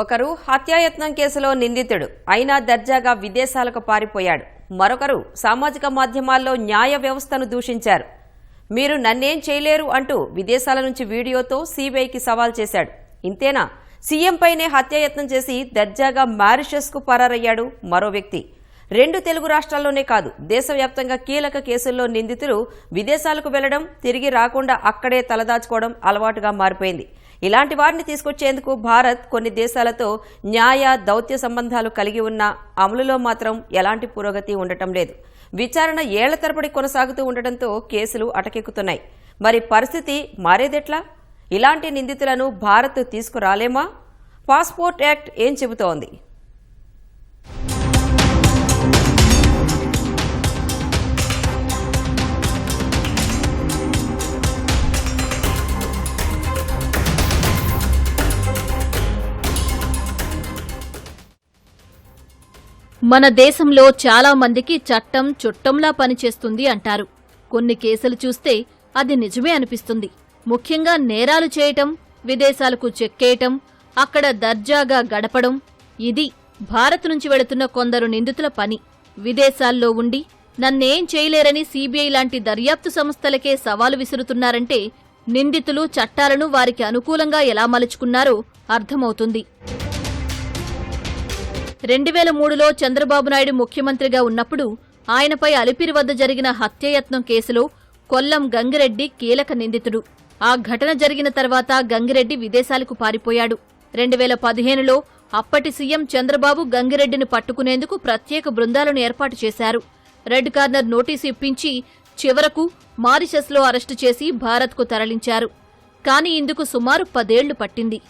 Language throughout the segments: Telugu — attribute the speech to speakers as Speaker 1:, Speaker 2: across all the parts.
Speaker 1: ఒకరు హత్యాయత్నం కేసులో నిందితుడు అయినా దర్జాగా విదేశాలకు పారిపోయాడు. మరొకరు సామాజిక మాధ్యమాల్లో న్యాయ వ్యవస్థను దూషించారు. మీరు నన్నేం చేయలేరు అంటూ విదేశాల నుంచి వీడియోతో సీబీఐకి సవాల్ చేశాడు. ఇంతేనా? సీఎంపైనే హత్యాయత్నం చేసి దర్జాగా మారిషస్కు పరారయ్యాడు మరో వ్యక్తి. 2 తెలుగు రాష్ట్రాల్లోనే కాదు, దేశవ్యాప్తంగా కీలక కేసుల్లో నిందితులు విదేశాలకు వెళ్లడం, తిరిగి రాకుండా అక్కడే తలదాచుకోవడం అలవాటుగా మారిపోయింది. ఇలాంటి వారిని తీసుకొచ్చేందుకు భారత్ కొన్ని దేశాలతో న్యాయ దౌత్య సంబంధాలు కలిగి ఉన్నా అమలులో మాత్రం ఎలాంటి పురోగతి ఉండటం లేదు. విచారణ ఏళ్ల తరబడి కొనసాగుతూ ఉండటంతో కేసులు అటకెక్కుతున్నాయి. మరి పరిస్థితి మారేదెట్లా? ఇలాంటి నిందితులను భారత్ తీసుకురాలేమా? పాస్పోర్ట్ యాక్ట్ ఏం చెబుతోంది?
Speaker 2: మన దేశంలో చాలా మందికి చట్టం చుట్టంలా పనిచేస్తుంది అంటారు. కొన్ని కేసులు చూస్తే అది నిజమే అనిపిస్తుంది. ముఖ్యంగా నేరాలు చేయటం, విదేశాలకు చెక్కేయటం, అక్కడ దర్జాగా గడపడం, ఇది భారత్ నుంచి వెళుతున్న కొందరు నిందితుల పని. విదేశాల్లో ఉండి నన్నేం చేయలేరని సీబీఐ లాంటి దర్యాప్తు సంస్థలకే సవాలు విసురుతున్నారంటే నిందితులు చట్టాలను వారికి అనుకూలంగా ఎలా మలుచుకున్నారో అర్థమవుతుంది. 2003లో చంద్రబాబు నాయుడు ముఖ్యమంత్రిగా ఉన్నప్పుడు ఆయనపై అలిపిరి వద్ద జరిగిన హత్యాయత్నం కేసులో కొల్లం గంగిరెడ్డి కీలక నిందితుడు. ఆ ఘటన జరిగిన తర్వాత గంగిరెడ్డి విదేశాలకు పారిపోయాడు. 2015లో అప్పటి సీఎం చంద్రబాబు గంగిరెడ్డిని పట్టుకునేందుకు ప్రత్యేక బృందాలను ఏర్పాటు చేశారు. రెడ్ కార్నర్ నోటీసు ఇప్పించి చివరకు మారిషస్లో అరెస్టు చేసి భారత్కు తరలించారు. కానీ ఇందుకు సుమారు 10 ఏళ్లు పట్టింది.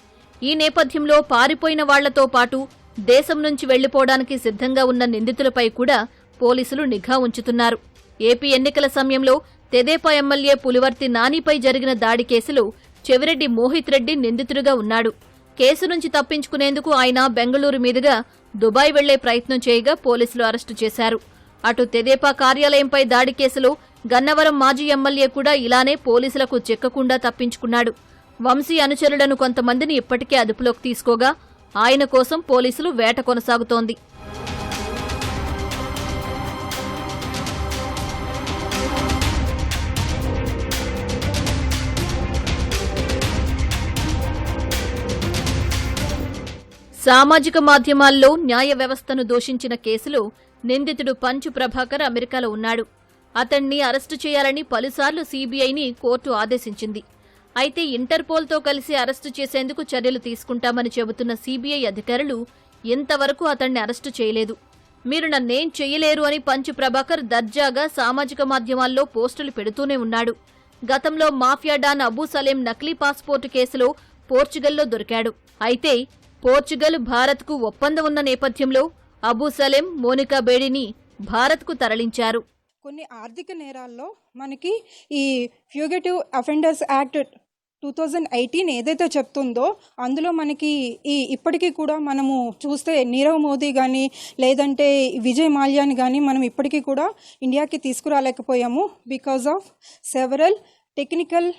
Speaker 2: ఈ నేపథ్యంలో పారిపోయిన వాళ్లతో పాటు దేశం నుంచి వెళ్లిపోవడానికి సిద్ధంగా ఉన్న నిందితులపై కూడా పోలీసులు నిఘా ఉంచుతున్నారు. ఏపీ ఎన్నికల సమయంలో తెదేపా ఎమ్మెల్యే పులివర్తి నానిపై జరిగిన దాడి కేసులో చెవిరెడ్డి మోహిత్ రెడ్డి నిందితుడిగా ఉన్నాడు. కేసు నుంచి తప్పించుకునేందుకు ఆయన బెంగళూరు మీదుగా దుబాయ్ వెళ్లే ప్రయత్నం చేయగా పోలీసులు అరెస్టు చేశారు. అటు తెదేపా కార్యాలయంపై దాడి కేసులో గన్నవరం మాజీ ఎమ్మెల్యే కూడా ఇలానే పోలీసులకు చిక్కకుండా తప్పించుకున్నాడు. వంశీ అనుచరులను కొంతమందిని ఇప్పటికే అదుపులోకి తీసుకోగా ఆయన కోసం పోలీసులు వేట కొనసాగుతోంది. సామాజిక మాధ్యమాల్లో న్యాయ వ్యవస్థను దూషించిన కేసులో నిందితుడు పంచు ప్రభాకర్ అమెరికాలో ఉన్నాడు. అతణ్ణి అరెస్టు చేయాలని పలుసార్లు సీబీఐని కోర్టు ఆదేశించింది. అయితే ఇంటర్పోల్తో కలిసి అరెస్టు చేసేందుకు చర్యలు తీసుకుంటామని చెబుతున్న సీబీఐ అధికారులు ఇంతవరకు అతణ్ణి అరెస్టు చేయలేదు. మీరు నన్నేం చెయ్యలేరు అని పంచు ప్రభాకర్ దర్జాగా సామాజిక మాధ్యమాల్లో పోస్టులు పెడుతూనే ఉన్నాడు. గతంలో మాఫియా డాన్ అబూ సలేం నకిలీ పాస్పోర్టు కేసులో పోర్చుగల్లో దొరికాడు. అయితే పోర్చుగల్ భారత్కు ఒప్పందం ఉన్న నేపథ్యంలో అబూ సలేం, మోనికా బేడిని భారత్కు తరలించారు.
Speaker 3: కొన్ని ఆర్థిక నేరాల్లో మనకి ఈ ఫ్యూగేటివ్ అఫెండర్స్ యాక్ట్ 2018 ఏదైతే చెప్తుందో అందులో మనకి ఇప్పటికీ కూడా మనము చూస్తే నీరవ్ మోదీ కానీ లేదంటే విజయ్ మాల్యాని కానీ మనం ఇప్పటికీ కూడా ఇండియాకి తీసుకురాలేకపోయాము because of several technical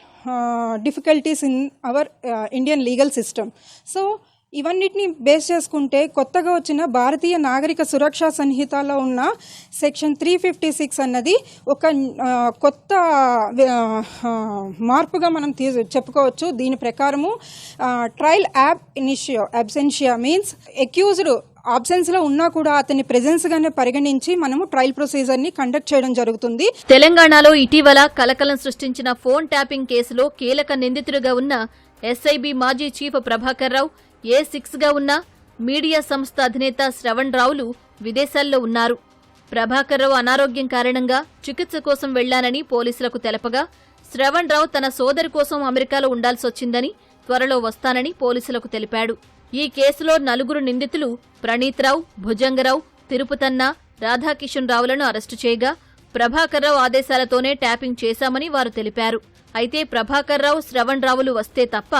Speaker 3: difficulties in our Indian legal system. So ఇవన్నిటిని బేస్ చేసుకుంటే కొత్తగా వచ్చిన భారతీయ నాగరిక సురక్షా సంహితలో ఉన్న సెక్షన్ 356 అన్నది ఒక కొత్త మార్పుగా మనం చెప్పుకోవచ్చు. దీని ప్రకారము ట్రయల్ యాబ్ ఇనిషియో అబ్సెన్షియా మీన్స్ అక్యూజ్డ్ ఆబ్సెన్స్లో ఉన్నా కూడా అతని ప్రెజెన్స్గానే పరిగణించి మనము ట్రయల్ ప్రొసీజర్ని కండక్ట్ చేయడం జరుగుతుంది.
Speaker 2: తెలంగాణలో ఇటీవల కలకలం సృష్టించిన ఫోన్ ట్యాపింగ్ కేసులో కీలక నిందితుడిగా ఉన్న ఎస్ఐబి మాజీ చీఫ్ ప్రభాకర్ రావు, A6గా ఉన్న మీడియా సంస్థ అధినేత శ్రవణ్ రావులు విదేశాల్లో ఉన్నారు. ప్రభాకర్ రావు అనారోగ్యం కారణంగా చికిత్స కోసం వెళ్లానని పోలీసులకు తెలపగా శ్రవణ్ రావు తన సోదరి కోసం అమెరికాలో ఉండాల్సొచ్చిందని, త్వరలో వస్తానని పోలీసులకు తెలిపాడు. ఈ కేసులో 4 నిందితులు ప్రణీత్ రావు, భుజంగరావు, తిరుపతన్న, రాధాకిషన్ రావులను అరెస్టు చేయగా ప్రభాకర్ రావు ఆదేశాలతోనే ట్యాపింగ్ చేశామని వారు తెలిపారు. అయితే ప్రభాకర్ రావు, శ్రవణ్ రావులు వస్తే తప్ప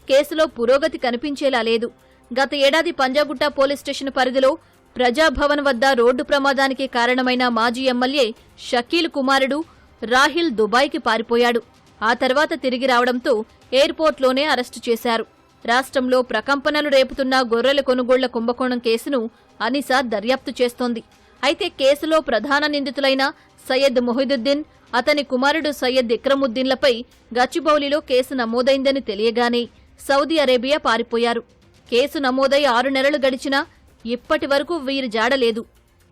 Speaker 2: కేసులో పురోగతి కనిపించేలా లేదు. గత ఏడాది పంజాగుట్ట పోలీస్ స్టేషన్ పరిధిలో ప్రజాభవన్ వద్ద రోడ్డు ప్రమాదానికి కారణమైన మాజీ ఎమ్మెల్యే షకీల్ కుమారుడు రాహిల్ దుబాయ్కి పారిపోయాడు. ఆ తర్వాత తిరిగి రావడంతో ఎయిర్పోర్ట్లోనే అరెస్టు చేశారు. రాష్ట్రంలో ప్రకంపనలు రేపుతున్న గొర్రెల కొనుగోళ్ల కుంభకోణం కేసును అనిసా దర్యాప్తు చేస్తోంది. అయితే కేసులో ప్రధాన నిందితులైన సయ్యద్ మొహిదుద్దీన్, అతని కుమారుడు సయ్యద్ ఇక్రముద్దీన్లపై గచ్చిబౌలిలో కేసు నమోదైందని తెలియగానే సౌదీ అరేబియా పారిపోయారు. కేసు నమోదై 6 నెలలు గడిచినా ఇప్పటి వరకు వీరి జాడలేదు.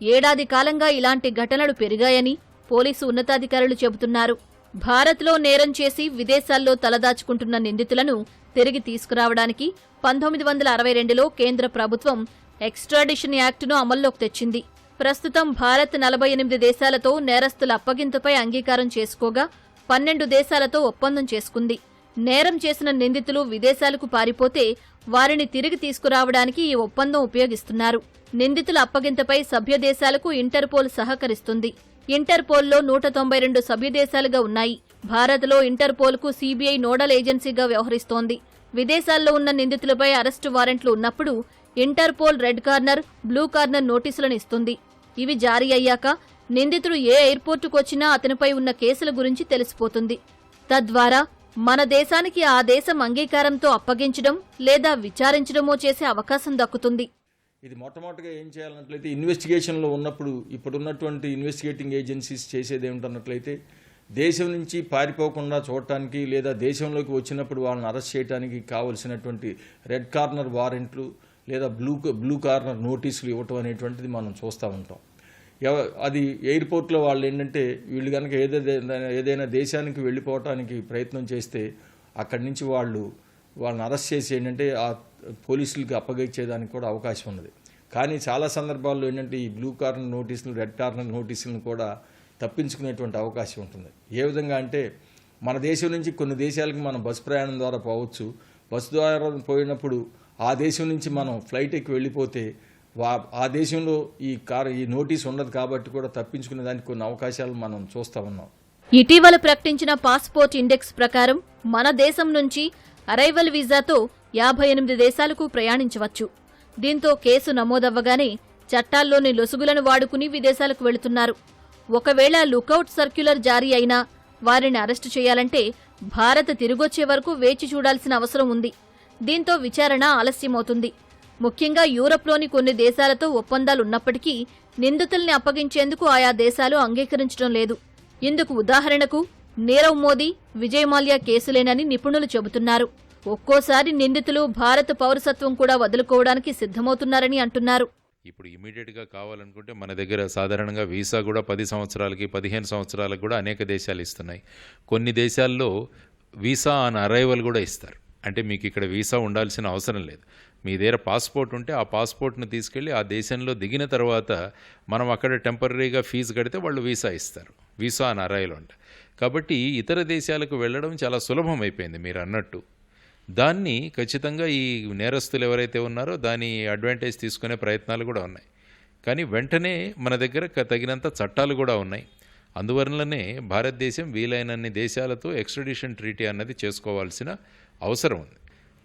Speaker 2: ఏడాది కాలంగా ఇలాంటి ఘటనలు పెరిగాయని పోలీసు ఉన్నతాధికారులు చెబుతున్నారు. భారత్లో నేరం చేసి విదేశాల్లో తలదాచుకుంటున్న నిందితులను తిరిగి తీసుకురావడానికి 1962లో కేంద్ర ప్రభుత్వం ఎక్స్ట్రాడిషన్ యాక్టును అమల్లోకి తెచ్చింది. ప్రస్తుతం భారత్ 48 దేశాలతో నేరస్తుల అప్పగింతపై అంగీకారం చేసుకోగా 12 దేశాలతో ఒప్పందం చేసుకుంది. నేరం చేసిన నిందితులు విదేశాలకు పారిపోతే వారిని తిరిగి తీసుకురావడానికి ఈ ఒప్పందం ఉపయోగిస్తున్నారు. నిందితుల అప్పగింతపై సభ్యదేశాలకు ఇంటర్పోల్ సహకరిస్తుంది. ఇంటర్పోల్లో 192 సభ్యదేశాలుగా ఉన్నాయి. భారత్లో ఇంటర్పోల్కు సీబీఐ నోడల్ ఏజెన్సీగా వ్యవహరిస్తోంది. విదేశాల్లో ఉన్న నిందితులపై అరెస్టు వారెంట్లు ఉన్నప్పుడు Interpol red corner, blue corner నోటీసులను ఇస్తుంది. ఇవి జారీ అయ్యాక నిందితుడు ఏ ఎయిర్పోర్టుకు వచ్చినా అతనిపై ఉన్న కేసుల గురించి తెలిసిపోతుంది. తద్వారా మన దేశానికి ఆ దేశం అంగీకారంతో అప్పగించడం లేదా విచారించడమో చేసే అవకాశం దక్కుతుంది.
Speaker 4: ఇది మొట్టమొదటిగా ఏం చేయాలన్నట్లయితే ఇన్వెస్టిగేషన్లో ఉన్నప్పుడు ఇప్పుడున్నటువంటి ఇన్వెస్టిగేటింగ్ ఏజెన్సీస్ చేసేది ఏమిటన్నట్లయితే దేశం నుంచి పారిపోకుండా చూడటానికి లేదా దేశంలోకి వచ్చినప్పుడు వాళ్ళని అరెస్ట్ చేయడానికి కావలసినటువంటి రెడ్ కార్నర్ వారెంట్లు లేదా బ్లూ కార్నర్ నోటీసులు ఇవ్వటం అనేటువంటిది మనం చూస్తూ ఉంటాం. అది ఎయిర్పోర్ట్లో వాళ్ళు ఏంటంటే వీళ్ళు కనుక ఏదైనా దేశానికి వెళ్ళిపోవటానికి ప్రయత్నం చేస్తే అక్కడి నుంచి వాళ్ళని అరెస్ట్ చేసి ఏంటంటే ఆ పోలీసులకి అప్పగించేదానికి కూడా అవకాశం ఉన్నది. కానీ చాలా సందర్భాల్లో ఏంటంటే ఈ బ్లూ కార్నర్ నోటీసులు, రెడ్ కార్నర్ నోటీసులను కూడా తప్పించుకునేటువంటి అవకాశం ఉంటుంది. ఏ విధంగా అంటే మన దేశం నుంచి కొన్ని దేశాలకు మనం బస్సు ప్రయాణం ద్వారా పోవచ్చు. బస్సు ద్వారా పోయినప్పుడు ఆ దేశం నుంచి మనం ఫ్లైట్ ఎక్కి వెళ్ళిపోతే ఆ దేశంలో ఈ నోటీస్ ఉండదు కాబట్టి కూడా తప్పించుకునే దానికి కొన్ని అవకాశాలు మనం చూస్తూ ఉన్నాం.
Speaker 2: ఇటీవల ప్రకటించిన పాస్పోర్ట్ ఇండెక్స్ ప్రకారం మన దేశం నుంచి అరైవల్ వీజాతో 58 దేశాలకు ప్రయాణించవచ్చు. దీంతో కేసు నమోదవ్వగానే చట్టాల్లోని లొసుగులను వాడుకుని విదేశాలకు వెళుతున్నారు. ఒకవేళ లుకౌట్ సర్క్యులర్ జారీ అయినా వారిని అరెస్టు చేయాలంటే భారత్ తిరిగొచ్చే వరకు వేచి చూడాల్సిన అవసరం ఉంది. దీంతో విచారణ ఆలస్యమవుతుంది. ముఖ్యంగా యూరప్లోని కొన్ని దేశాలతో ఒప్పందాలున్నప్పటికీ నిందితుల్ని అప్పగించేందుకు ఆయా దేశాలు అంగీకరించడం లేదు. ఇందుకు ఉదాహరణకు నీరవ్ మోదీ, విజయ్ మాల్యా కేసులేనని నిపుణులు చెబుతున్నారు. ఒక్కోసారి నిందితులు భారత పౌరసత్వం కూడా వదులుకోవడానికి సిద్ధమవుతున్నారని అంటున్నారు.
Speaker 5: ఇప్పుడు ఇమీడియట్గా కావాలనుకుంటే మన దగ్గర సాధారణంగా వీసా కూడా 10 సంవత్సరాలకి 15 సంవత్సరాలకు కూడా అనేక దేశాలు ఇస్తున్నాయి. కొన్ని దేశాల్లో వీసా ఆన్ అరైవల్ కూడా ఇస్తారు. అంటే మీకు ఇక్కడ వీసా ఉండాల్సిన అవసరం లేదు. మీ దగ్గర పాస్పోర్ట్ ఉంటే ఆ పాస్పోర్ట్ను తీసుకెళ్ళి ఆ దేశంలో దిగిన తర్వాత మనం అక్కడ టెంపరీగా ఫీజు కడితే వాళ్ళు వీసా ఇస్తారు. వీసా ఆన్ అరైవల్ అంట. కాబట్టి ఇతర దేశాలకు వెళ్ళడం చాలా సులభం అయిపోయింది మీరు అన్నట్టు. దాన్ని ఖచ్చితంగా ఈ నేరస్తులు ఎవరైతే ఉన్నారో దాని అడ్వాంటేజ్ తీసుకునే ప్రయత్నాలు కూడా ఉన్నాయి. కానీ వెంటనే మన దగ్గర తగినంత చట్టాలు కూడా ఉన్నాయి. అందువలననే భారతదేశం వీలైనన్ని దేశాలతో ఎక్స్ట్రాడిషన్ ట్రీటీ అన్నది చేసుకోవాల్సిన అవసరం ఉంది.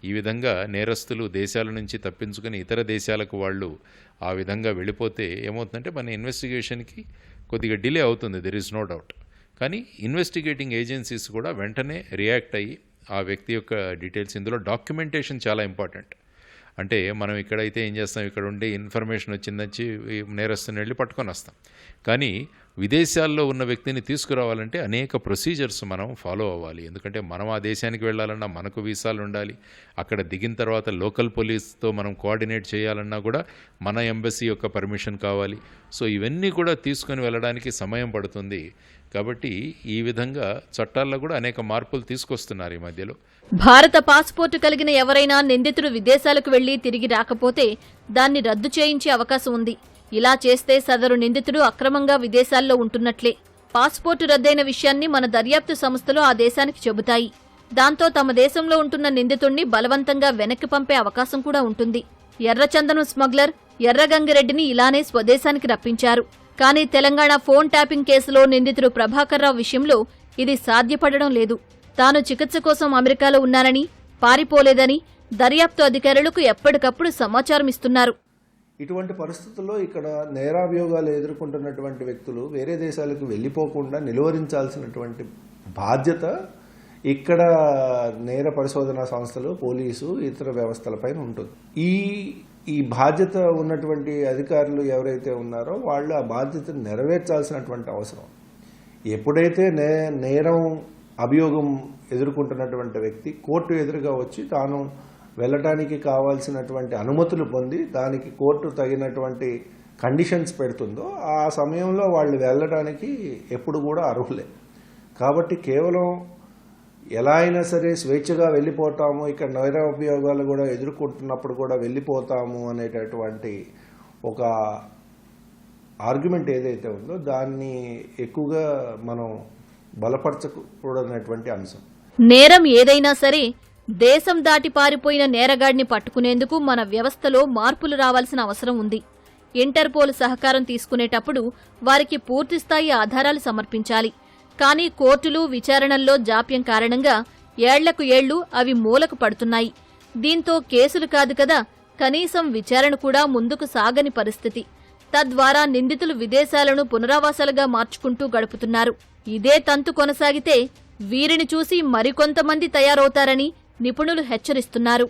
Speaker 5: ఈ విధంగా నేరస్తులు దేశాల నుంచి తప్పించుకుని ఇతర దేశాలకు వాళ్ళు ఆ విధంగా వెళ్ళిపోతే ఏమవుతుందంటే మన ఇన్వెస్టిగేషన్కి కొద్దిగా డిలే అవుతుంది, దెర్ ఈజ్ నో డౌట్. కానీ ఇన్వెస్టిగేటింగ్ ఏజెన్సీస్ కూడా వెంటనే రియాక్ట్ అయ్యి ఆ వ్యక్తి యొక్క డీటెయిల్స్, ఇందులో డాక్యుమెంటేషన్ చాలా ఇంపార్టెంట్. అంటే మనం ఇక్కడైతే ఏం చేస్తాం, ఇక్కడ ఉండే ఇన్ఫర్మేషన్ వచ్చిందని నేరస్తుని వెళ్ళి పట్టుకొని వస్తాం. కానీ విదేశాల్లో ఉన్న వ్యక్తిని తీసుకురావాలంటే అనేక ప్రొసీజర్స్ మనం ఫాలో అవ్వాలి. ఎందుకంటే మనం ఆ దేశానికి వెళ్ళాలన్నా మనకు వీసాలు ఉండాలి. అక్కడ దిగిన తర్వాత లోకల్ పోలీస్తో మనం కోఆర్డినేట్ చేయాలన్నా కూడా మన ఎంబసీ యొక్క పర్మిషన్ కావాలి. సో ఇవన్నీ కూడా తీసుకొని వెళ్ళడానికి సమయం పడుతుంది. కాబట్టి ఈ విధంగా చట్టాల్లో కూడా అనేక మార్పులు తీసుకొస్తున్నారు ఈ మధ్యలో.
Speaker 2: భారత పాస్పోర్టు కలిగిన ఎవరైనా నిందితుడు విదేశాలకు వెళ్లి తిరిగి రాకపోతే దాన్ని రద్దు చేయించే అవకాశం ఉంది. ఇలా చేస్తే సదరు నిందితుడు అక్రమంగా విదేశాల్లో ఉంటున్నట్లే. పాస్పోర్టు రద్దయిన విషయాన్ని మన దర్యాప్తు సంస్థలు ఆ దేశానికి చెబుతాయి. దాంతో తమ దేశంలో ఉంటున్న నిందితుణ్ణి బలవంతంగా వెనక్కి పంపే అవకాశం కూడా ఉంటుంది. ఎర్రచందనం స్మగ్లర్ ఎర్రగంగిరెడ్డిని ఇలానే స్వదేశానికి రప్పించారు. కానీ తెలంగాణ ఫోన్ ట్యాపింగ్ కేసులో నిందితుడు ప్రభాకర్రావు విషయంలో ఇది సాధ్యపడడం లేదు. తాను చికిత్స కోసం అమెరికాలో ఉన్నానని, పారిపోలేదని దర్యాప్తు అధికారులకు ఎప్పటికప్పుడు సమాచారం ఇస్తున్నారు.
Speaker 6: ఇటువంటి పరిస్థితుల్లో ఇక్కడ నేరాభియోగాలు ఎదుర్కొంటున్నటువంటి వ్యక్తులు వేరే దేశాలకు వెళ్ళిపోకుండా నిలువరించాల్సినటువంటి బాధ్యత ఇక్కడ నేర పరిశోధనా సంస్థలు, పోలీసు, ఇతర వ్యవస్థలపైన ఉంటుంది. ఈ బాధ్యత ఉన్నటువంటి అధికారులు ఎవరైతే ఉన్నారో వాళ్ళు ఆ బాధ్యతను నెరవేర్చాల్సినటువంటి అవసరం. ఎప్పుడైతే నేరం అభియోగం ఎదుర్కొంటున్నటువంటి వ్యక్తి కోర్టు ఎదురుగా వచ్చి తాను వెళ్ళటానికి కావాల్సినటువంటి అనుమతులు పొంది దానికి కోర్టు తగినటువంటి కండిషన్స్ పెడుతుందో ఆ సమయంలో వాళ్ళు వెళ్ళడానికి ఎప్పుడు కూడా అర్హులే. కాబట్టి కేవలం ఎలా అయినా సరే స్వేచ్ఛగా వెళ్ళిపోతాము, ఇక్కడ నేరాభియోగాలు కూడా ఎదుర్కొంటున్నప్పుడు కూడా వెళ్ళిపోతాము అనేటటువంటి ఒక ఆర్గ్యుమెంట్ ఏదైతే ఉందో దాన్ని ఎక్కువగా మనం బలపరచకూడనటువంటి అంశం.
Speaker 2: నేరం ఏదైనా సరే దేశం దాటి పారిపోయిన నేరగాడిని పట్టుకునేందుకు మన వ్యవస్థలో మార్పులు రావాల్సిన అవసరం ఉంది. ఇంటర్పోల్ సహకారం తీసుకునేటప్పుడు వారికి పూర్తిస్థాయి ఆధారాలు సమర్పించాలి. కానీ కోర్టులు, విచారణల్లో జాప్యం కారణంగా ఏళ్లకు ఏళ్లు అవి మూలకు పడుతున్నాయి. దీంతో కేసులు కాదు కదా, కనీసం విచారణ కూడా ముందుకు సాగని పరిస్థితి. తద్వారా నిందితులు విదేశాలను పునరావాసాలుగా మార్చుకుంటూ గడుపుతున్నారు. ఇదే తంతు కొనసాగితే వీరిని చూసి మరికొంతమంది తయారవుతారని నిపుణులు హెచ్చరిస్తున్నారు.